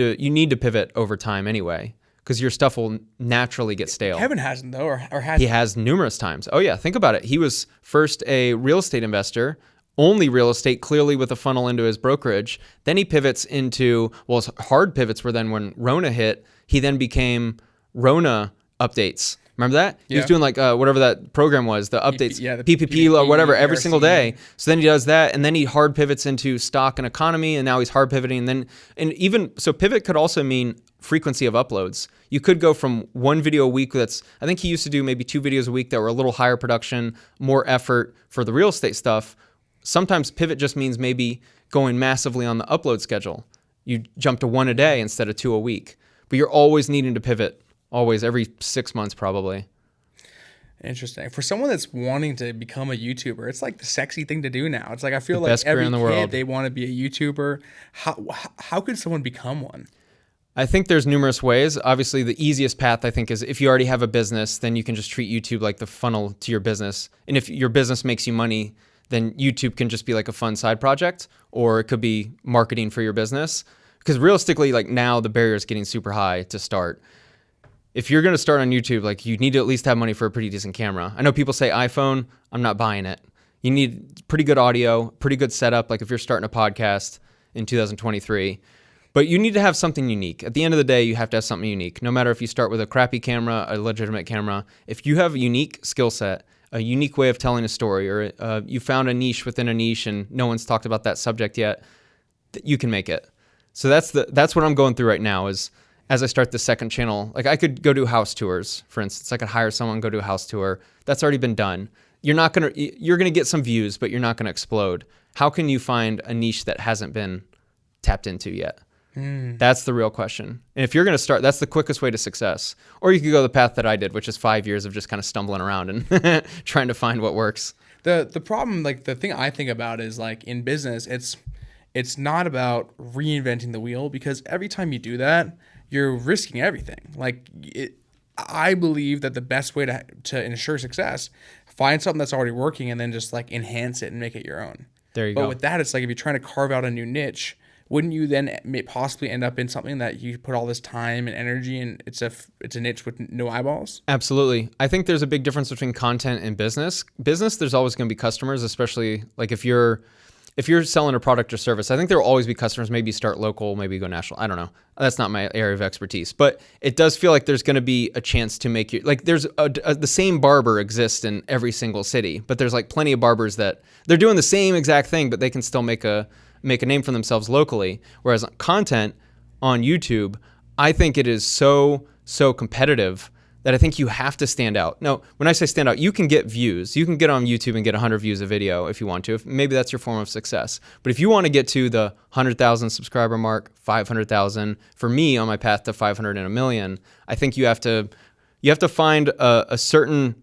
[SPEAKER 2] to pivot over time anyway, because your stuff will naturally get stale.
[SPEAKER 1] Kevin hasn't, though, or has
[SPEAKER 2] he? Has numerous times. Oh, yeah. Think about it. He was first a real estate investor, only real estate, clearly with a funnel into his brokerage. Then he pivots into, well, his hard pivots were then when Rona hit. He then became Rona updates. Remember that? He was doing like whatever that program was, the updates, the PPP or whatever, every single day. So then he does that, and then he hard pivots into stock and economy, and now he's hard pivoting. And even so, pivot could also mean frequency of uploads. You could go from one video a week I think he used to do maybe 2 videos a week that were a little higher production, more effort for the real estate stuff. Sometimes pivot just means maybe going massively on the upload schedule. You jump to 1 a day instead of 2 a week. But you're always needing to pivot, always, every 6 months probably.
[SPEAKER 1] Interesting. For someone that's wanting to become a YouTuber, it's like the sexy thing to do now. It's like I feel
[SPEAKER 2] like
[SPEAKER 1] every
[SPEAKER 2] kid,
[SPEAKER 1] world. They want to be a YouTuber. How could someone become one?
[SPEAKER 2] I think there's numerous ways. Obviously, the easiest path, I think, is if you already have a business, then you can just treat YouTube like the funnel to your business. And if your business makes you money, then YouTube can just be like a fun side project, or it could be marketing for your business. Because realistically, like now the barrier is getting super high to start. If you're going to start on YouTube, like you need to at least have money for a pretty decent camera. I know people say iPhone, I'm not buying it. You need pretty good audio, pretty good setup. Like if you're starting a podcast in 2023, but you need to have something unique. At the end of the day, you have to have something unique. No matter if you start with a crappy camera, a legitimate camera, if you have a unique skill set, a unique way of telling a story, or you found a niche within a niche and no one's talked about that subject yet, you can make it. So that's what I'm going through right now is as I start the second channel, like I could go do house tours, for instance. I could hire someone, go do a house tour. That's already been done. You're going to get some views, but you're not going to explode. How can you find a niche that hasn't been tapped into yet? That's the real question. And if you're going to start, that's the quickest way to success. Or you could go the path that I did, which is 5 years of just kind of stumbling around and trying to find what works.
[SPEAKER 1] The problem, like the thing I think about is like in business, it's not about reinventing the wheel, because every time you do that, you're risking everything. I believe that the best way to ensure success, find something that's already working and then just like enhance it and make it your own.
[SPEAKER 2] There you go.
[SPEAKER 1] But with that, it's like if you're trying to carve out a new niche, wouldn't you then possibly end up in something that you put all this time and energy and it's a niche with no eyeballs?
[SPEAKER 2] Absolutely. I think there's a big difference between content and business. Business, there's always going to be customers, especially like if you're selling a product or service. I think there will always be customers. Maybe start local, maybe go national. I don't know. That's not my area of expertise. But it does feel like there's going to be a chance to make you, like there's the same barber exists in every single city, but there's like plenty of barbers that they're doing the same exact thing, but they can still make a name for themselves locally. Whereas content on YouTube, I think it is so competitive that I think you have to stand out. No, when I say stand out, you can get views. You can get on YouTube and get 100 views a video if you want to. Maybe that's your form of success. But if you want to get to the 100,000 subscriber mark, 500,000, for me on my path to 500 and a million, I think you have to find a certain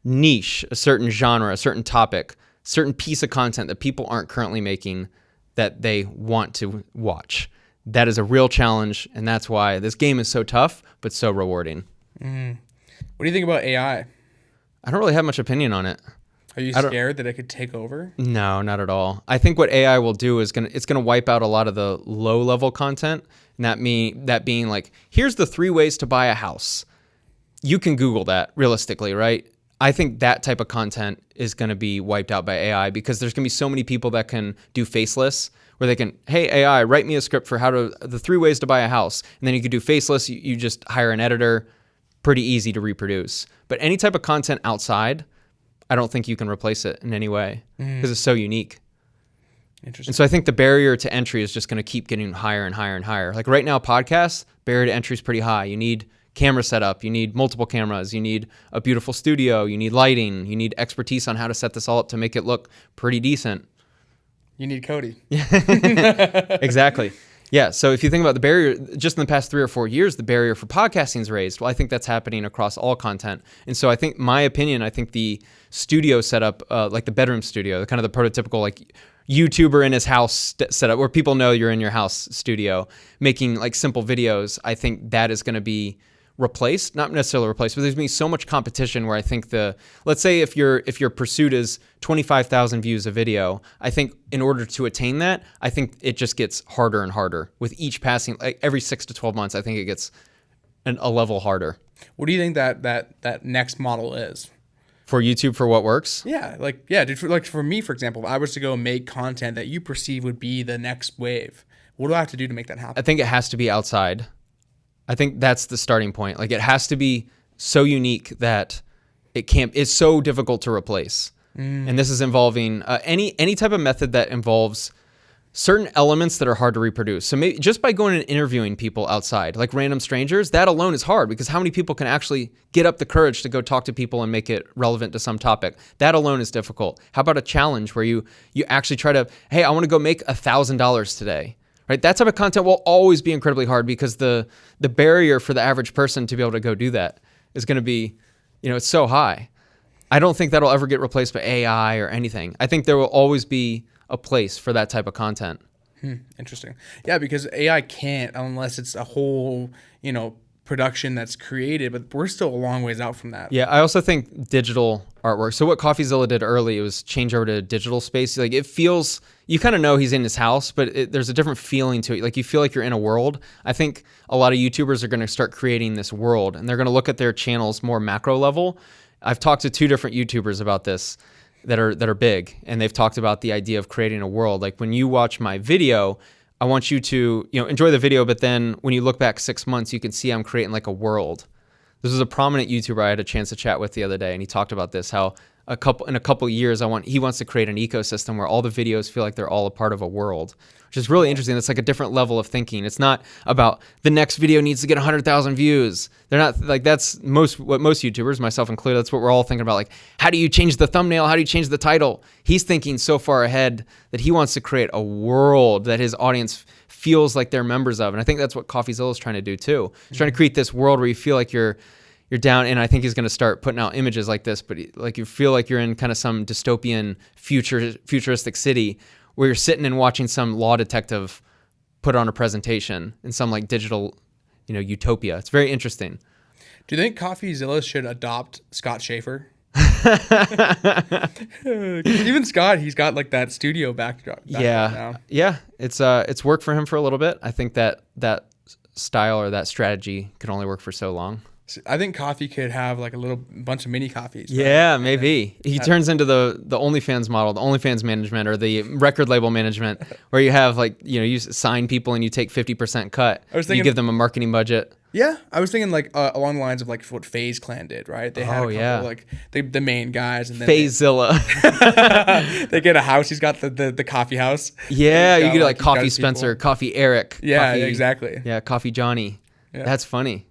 [SPEAKER 2] niche, a certain genre, a certain topic, certain piece of content that people aren't currently making that they want to watch. That is a real challenge, and that's why this game is so tough but so rewarding.
[SPEAKER 1] What do you think about AI?
[SPEAKER 2] I don't really have much opinion on it.
[SPEAKER 1] Are you scared that it could take over?
[SPEAKER 2] No, not at all. I think what AI will do is it's gonna wipe out a lot of the low level content, and that being like, here's the 3 ways to buy a house. You can Google that realistically, right? I think that type of content is going to be wiped out by AI because there's going to be so many people that can do faceless where they can, hey, AI, write me a script for the 3 ways to buy a house. And then you could do faceless. You just hire an editor, pretty easy to reproduce. But any type of content outside, I don't think you can replace it in any way because it's so unique.
[SPEAKER 1] Interesting.
[SPEAKER 2] And so I think the barrier to entry is just going to keep getting higher and higher and higher. Like right now, podcasts, barrier to entry is pretty high. You need camera setup, you need multiple cameras, you need a beautiful studio, you need lighting, you need expertise on how to set this all up to make it look pretty decent.
[SPEAKER 1] You need Cody.
[SPEAKER 2] Exactly. Yeah. So if you think about the barrier, just in the past 3 or 4 years, the barrier for podcasting is raised. Well, I think that's happening across all content. And so I think the studio setup, like the bedroom studio, kind of the prototypical like YouTuber in his house setup where people know you're in your house studio making like simple videos, I think that is going to be replaced, not necessarily replaced, but there's going to be so much competition where I think let's say if your pursuit is 25,000 views a video, I think in order to attain that, I think it just gets harder and harder with each passing, like every 6 to 12 months, I think it gets a level harder.
[SPEAKER 1] What do you think that next model is?
[SPEAKER 2] For YouTube, for what works?
[SPEAKER 1] Yeah, dude, like for me, for example, if I was to go make content that you perceive would be the next wave, what do I have to do to make that happen?
[SPEAKER 2] I think it has to be outside. I think that's the starting point. Like it has to be so unique that it's so difficult to replace. And this is involving any type of method that involves certain elements that are hard to reproduce. So maybe just by going and interviewing people outside, like random strangers, that alone is hard because how many people can actually get up the courage to go talk to people and make it relevant to some topic? That alone is difficult. How about a challenge where you actually try to, hey, I want to go make $1,000 today. Right? That type of content will always be incredibly hard because the barrier for the average person to be able to go do that is going to be, it's so high. I don't think that'll ever get replaced by AI or anything. I think there will always be a place for that type of content.
[SPEAKER 1] Interesting. Yeah, because AI can't unless it's a whole, production that's created, but we're still a long ways out from that.
[SPEAKER 2] Yeah, I also think digital artwork. So what CoffeeZilla did early, it was change over to digital space. Like it feels, you kind of know he's in his house, but there's a different feeling to it. Like you feel like you're in a world. I think a lot of YouTubers are going to start creating this world and they're going to look at their channels more macro level. I've talked to 2 different YouTubers about this that are big, and they've talked about the idea of creating a world. Like when you watch my video, I want you to, enjoy the video, but then when you look back 6 months, you can see I'm creating like a world. This was a prominent YouTuber I had a chance to chat with the other day, and he talked about this, how in a couple of years, he wants to create an ecosystem where all the videos feel like they're all a part of a world, which is really interesting. It's like a different level of thinking. It's not about the next video needs to get 100,000 views. They're not like that's what most YouTubers, myself included, that's what we're all thinking about. Like, how do you change the thumbnail? How do you change the title? He's thinking so far ahead that he wants to create a world that his audience feels like they're members of. And I think that's what CoffeeZilla is trying to do too. He's trying to create this world where you feel like you're down, and I think he's going to start putting out images like this, but like you feel like you're in kind of some dystopian futuristic city where you're sitting and watching some law detective put on a presentation in some like digital, utopia. It's very interesting.
[SPEAKER 1] Do you think CoffeeZilla should adopt Scott Schaefer? Even Scott, he's got like that studio backdrop.
[SPEAKER 2] Yeah. It's worked for him for a little bit. I think that style or that strategy can only work for so long.
[SPEAKER 1] I think Coffee could have like a little bunch of mini coffees. Right?
[SPEAKER 2] Yeah, maybe. He turns into the OnlyFans model, the OnlyFans management or the record label management where you have like, you sign people and you take 50% cut. You give them a marketing budget.
[SPEAKER 1] Yeah, I was thinking like along the lines of like what FaZe Clan did, right? They had a couple like the main guys, and then
[SPEAKER 2] FaZilla.
[SPEAKER 1] They get a house. He's got the coffee house.
[SPEAKER 2] Yeah, you get like Coffee Spencer, people. Coffee Eric.
[SPEAKER 1] Yeah, exactly.
[SPEAKER 2] Yeah, Coffee Johnny. Yeah. That's funny.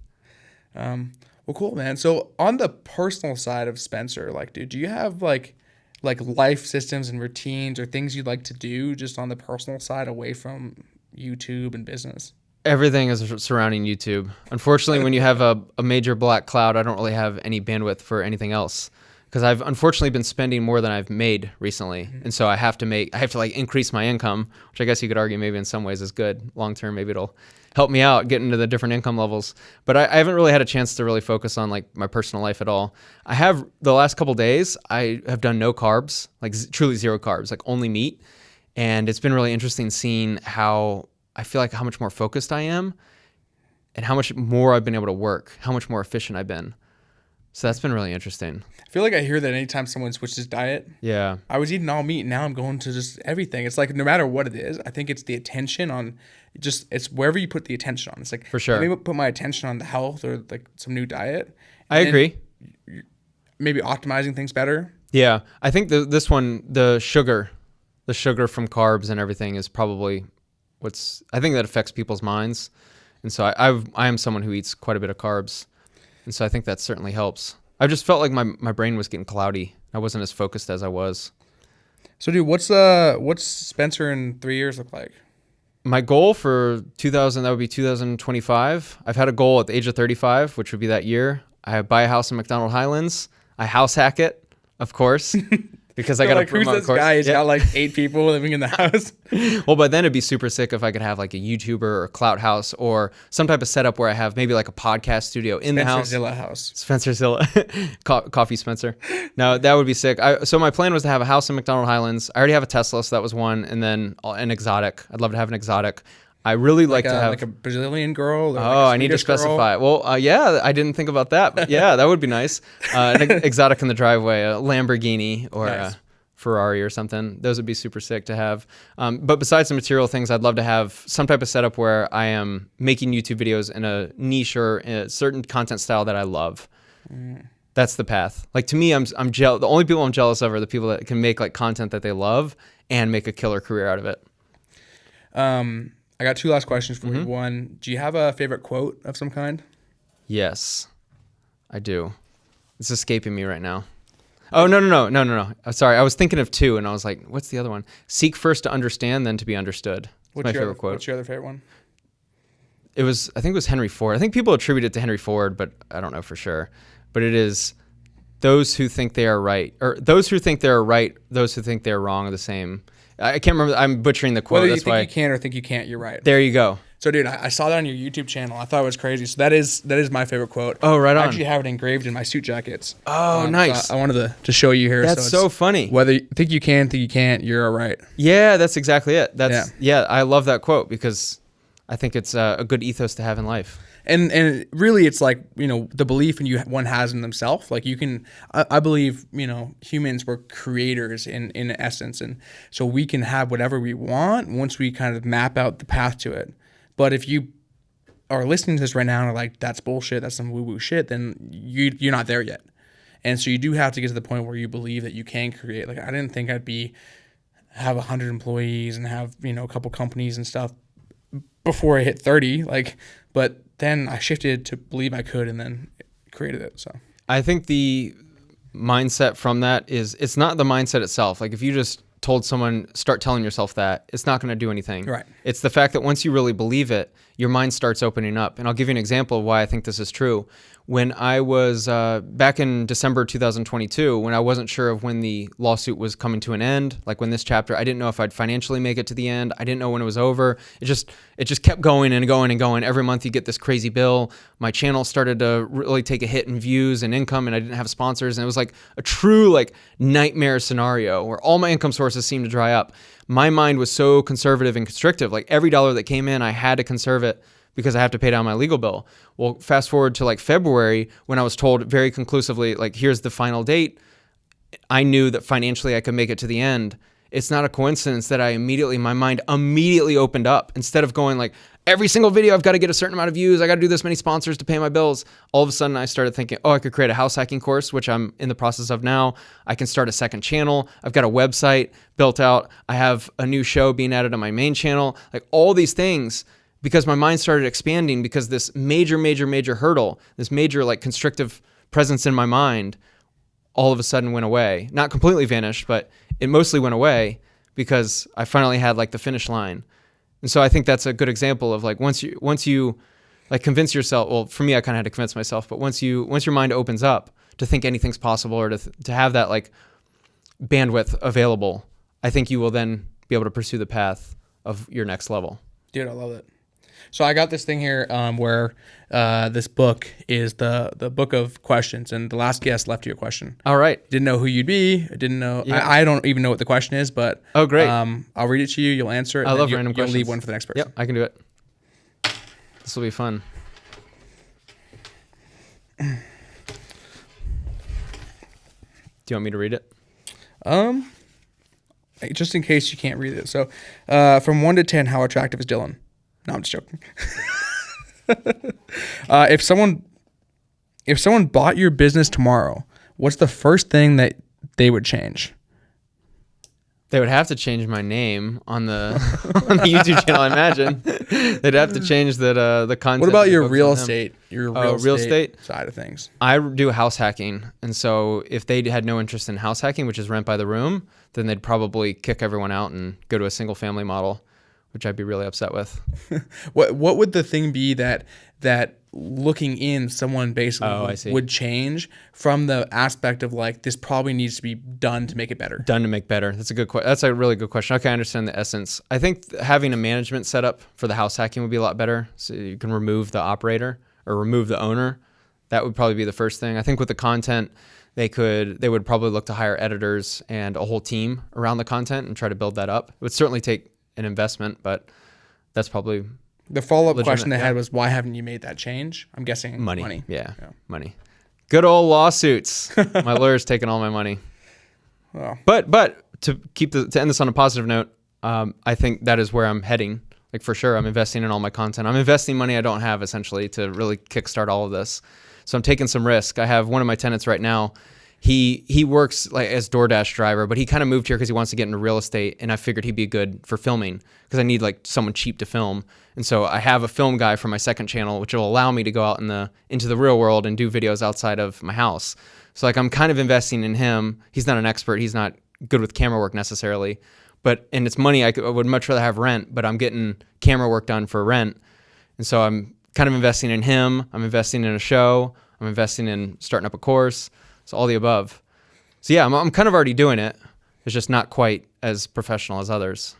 [SPEAKER 1] Well, cool, man. So on the personal side of Spencer, like, dude, do you have like life systems and routines or things you'd like to do just on the personal side away from YouTube and business?
[SPEAKER 2] Everything is surrounding YouTube. Unfortunately, when you have a major black cloud, I don't really have any bandwidth for anything else because I've unfortunately been spending more than I've made recently. Mm-hmm. And so I have to like increase my income, which I guess you could argue maybe in some ways is good. Long term, maybe it'll help me out get into the different income levels. But I haven't really had a chance to really focus on like my personal life at all. I have the last couple days, I have done no carbs, like truly zero carbs, like only meat. And it's been really interesting seeing how I feel like how much more focused I am and how much more I've been able to work, how much more efficient I've been. So that's been really interesting. I
[SPEAKER 1] feel like I hear that anytime someone switches diet.
[SPEAKER 2] Yeah.
[SPEAKER 1] I was eating all meat and now I'm going to just everything. It's like no matter what it is, I think it's the attention on it's wherever you put the attention on. It's like
[SPEAKER 2] for sure.
[SPEAKER 1] Maybe put my attention on the health or like some new diet.
[SPEAKER 2] I agree.
[SPEAKER 1] Maybe optimizing things better.
[SPEAKER 2] Yeah. I think this one, the sugar from carbs and everything is probably I think that affects people's minds. And so I am someone who eats quite a bit of carbs. And so I think that certainly helps. I just felt like my brain was getting cloudy. I wasn't as focused as I was.
[SPEAKER 1] So, dude, what's Spencer in 3 years look like?
[SPEAKER 2] My goal for that would be 2025. I've had a goal at the age of 35, which would be that year. I buy a house in McDonald Highlands. I house hack it, of course, because I got to
[SPEAKER 1] like, who's this guy? He's got like 8 people living in the house.
[SPEAKER 2] Well, but then it'd be super sick if I could have like a YouTuber or a clout house or some type of setup where I have maybe like a podcast studio in the house.
[SPEAKER 1] Zilla house.
[SPEAKER 2] Spencer Zilla. Coffee Spencer. No, that would be sick. So my plan was to have a house in McDonald Highlands. I already have a Tesla, so that was one. And then an exotic. I'd love to have an exotic. I really like to have
[SPEAKER 1] like a Brazilian girl. Or
[SPEAKER 2] I need to specify.
[SPEAKER 1] Girl.
[SPEAKER 2] Well, yeah, I didn't think about that, but yeah, that would be nice. An exotic in the driveway, a Lamborghini or
[SPEAKER 1] nice.
[SPEAKER 2] a Ferrari or something. Those would be super sick to have. But besides the material things, I'd love to have some type of setup where I am making YouTube videos in a niche or in a certain content style that I love. That's the path. Like to me, I'm the only people I'm jealous of are the people that can make like content that they love and make a killer career out of it.
[SPEAKER 1] I got 2 last questions for you. One, do you have a favorite quote of some kind?
[SPEAKER 2] Yes, I do. It's escaping me right now. Oh, no. Sorry, I was thinking of 2, and I was like, what's the other one? Seek first to understand, then to be understood. That's my favorite quote.
[SPEAKER 1] What's your other favorite one?
[SPEAKER 2] I think it was Henry Ford. I think people attribute it to Henry Ford, but I don't know for sure. But it is, those who think they are right, or those who think they are right, those who think they are wrong are the same. I can't remember. I'm butchering the quote.
[SPEAKER 1] Whether you think you can or think you can't, you're right.
[SPEAKER 2] There you go.
[SPEAKER 1] So, dude, I saw that on your YouTube channel. I thought it was crazy. So that is my favorite quote.
[SPEAKER 2] Oh, right on.
[SPEAKER 1] I actually have it engraved in my suit jackets.
[SPEAKER 2] Oh, nice.
[SPEAKER 1] So I wanted to show you here.
[SPEAKER 2] That's so funny.
[SPEAKER 1] Whether you think you can, think you can't, you're all right.
[SPEAKER 2] Yeah, that's exactly it. Yeah, I love that quote because I think it's a good ethos to have in life.
[SPEAKER 1] And really, it's like, the belief one has in themselves. Like I believe, humans were creators in essence. And so we can have whatever we want once we kind of map out the path to it. But if you are listening to this right now and are like, that's bullshit, that's some woo-woo shit, then you're not there yet. And so you do have to get to the point where you believe that you can create. Like, I didn't think I'd have 100 employees and have, a couple companies and stuff before I hit 30. But then I shifted to believe I could and then created it. So
[SPEAKER 2] I think the mindset from that is, it's not the mindset itself. Like if you just told someone, start telling yourself that, it's not going to do anything.
[SPEAKER 1] Right.
[SPEAKER 2] It's the fact that once you really believe it, your mind starts opening up. And I'll give you an example of why I think this is true. When I was back in December 2022, when I wasn't sure of when the lawsuit was coming to an end, like when this chapter, I didn't know if I'd financially make it to the end. I didn't know when it was over. It just kept going and going and going. Every month you get this crazy bill. My channel started to really take a hit in views and income, and I didn't have sponsors. And it was like a true nightmare scenario where all my income sources seemed to dry up. My mind was so conservative and constrictive. Like every dollar that came in, I had to conserve it because I have to pay down my legal bill. Well, fast forward to February when I was told very conclusively, here's the final date. I knew that financially I could make it to the end. It's not a coincidence that my mind immediately opened up. Instead of going every single video, I've got to get a certain amount of views. I got to do this many sponsors to pay my bills. All of a sudden I started thinking, I could create a house hacking course, which I'm in the process of now. I can start a second channel. I've got a website built out. I have a new show being added on my main channel. All these things, because my mind started expanding, because this major hurdle, this major constrictive presence in my mind all of a sudden went away. Not completely vanished, but it mostly went away because I finally had the finish line. And so I think that's a good example of once you convince yourself, well, for me, I kind of had to convince myself, but once your mind opens up to think anything's possible or to have that bandwidth available, I think you will then be able to pursue the path of your next level.
[SPEAKER 1] Dude, I love it. So I got this thing here where this book is the book of questions, and the last guest left you a question.
[SPEAKER 2] All right.
[SPEAKER 1] Didn't know who you'd be. Didn't know.
[SPEAKER 2] Yeah.
[SPEAKER 1] I don't even know what the question is, but
[SPEAKER 2] oh, great.
[SPEAKER 1] I'll read it to you. You'll answer it.
[SPEAKER 2] I love random
[SPEAKER 1] you'll
[SPEAKER 2] questions.
[SPEAKER 1] leave one for the next person.
[SPEAKER 2] Yep, I can do it. This will be fun. Do you want me to read it?
[SPEAKER 1] Just in case you can't read it. So, from 1 to 10, how attractive is Dylan? No, I'm just joking. If someone bought your business tomorrow, what's the first thing that they would change?
[SPEAKER 2] They would have to change my name on the on the YouTube channel, I imagine. They'd have to change that the content.
[SPEAKER 1] What about
[SPEAKER 2] that
[SPEAKER 1] your
[SPEAKER 2] focuses
[SPEAKER 1] real
[SPEAKER 2] on them.
[SPEAKER 1] estate? Your
[SPEAKER 2] real estate
[SPEAKER 1] side of things.
[SPEAKER 2] I do house hacking, and so if they had no interest in house hacking, which is rent by the room, then they'd probably kick everyone out and go to a single family model, which I'd be really upset with.
[SPEAKER 1] What would the thing be that looking in, someone basically would change from the aspect of like, this probably needs to be done to make it better?
[SPEAKER 2] Done to make better. That's a good question. That's a really good question. Okay, I understand the essence. I think having a management setup for the house hacking would be a lot better. So you can remove the operator or remove the owner. That would probably be the first thing. I think with the content, they would probably look to hire editors and a whole team around the content and try to build that up. It would certainly take an investment, but that's probably
[SPEAKER 1] the follow-up question they had was, why haven't you made that change? I'm guessing money.
[SPEAKER 2] Yeah, money. Good old lawsuits. My lawyer's taking all my money.
[SPEAKER 1] Well.
[SPEAKER 2] But to end this on a positive note, I think that is where I'm heading. Like for sure, I'm investing in all my content. I'm investing money I don't have essentially to really kickstart all of this. So I'm taking some risk. I have one of my tenants right now. He works like as DoorDash driver, but he kind of moved here because he wants to get into real estate, and I figured he'd be good for filming because I need like someone cheap to film. And so I have a film guy for my second channel, which will allow me to go out into the real world and do videos outside of my house. So like I'm kind of investing in him. He's not an expert. He's not good with camera work necessarily, and it's money I would much rather have rent, but I'm getting camera work done for rent. And so I'm kind of investing in him. I'm investing in a show. I'm investing in starting up a course. So all the above. So yeah, I'm kind of already doing it. It's just not quite as professional as others.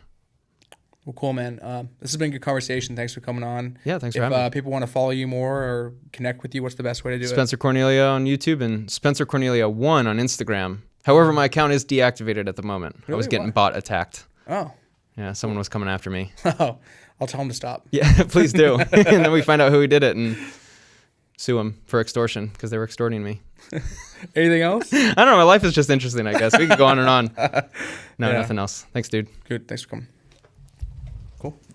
[SPEAKER 1] Well, cool, man. This has been a good conversation. Thanks for coming on.
[SPEAKER 2] Yeah, thanks for having me.
[SPEAKER 1] If people want to follow you more or connect with you, what's the best way to do it?
[SPEAKER 2] Spencer Cornelia on YouTube and Spencer Cornelia 1 on Instagram. However, my account is deactivated at the moment.
[SPEAKER 1] Really?
[SPEAKER 2] I was getting bot attacked.
[SPEAKER 1] Oh.
[SPEAKER 2] Yeah, someone was coming after me.
[SPEAKER 1] Oh, I'll tell him to stop.
[SPEAKER 2] Yeah, please do. And then we find out who did it and sue him for extortion because they were extorting me.
[SPEAKER 1] Anything else?
[SPEAKER 2] I don't know. My life is just interesting, I guess. We could go on and on. No, nothing else. Thanks, dude.
[SPEAKER 1] Good. Thanks for coming. Cool.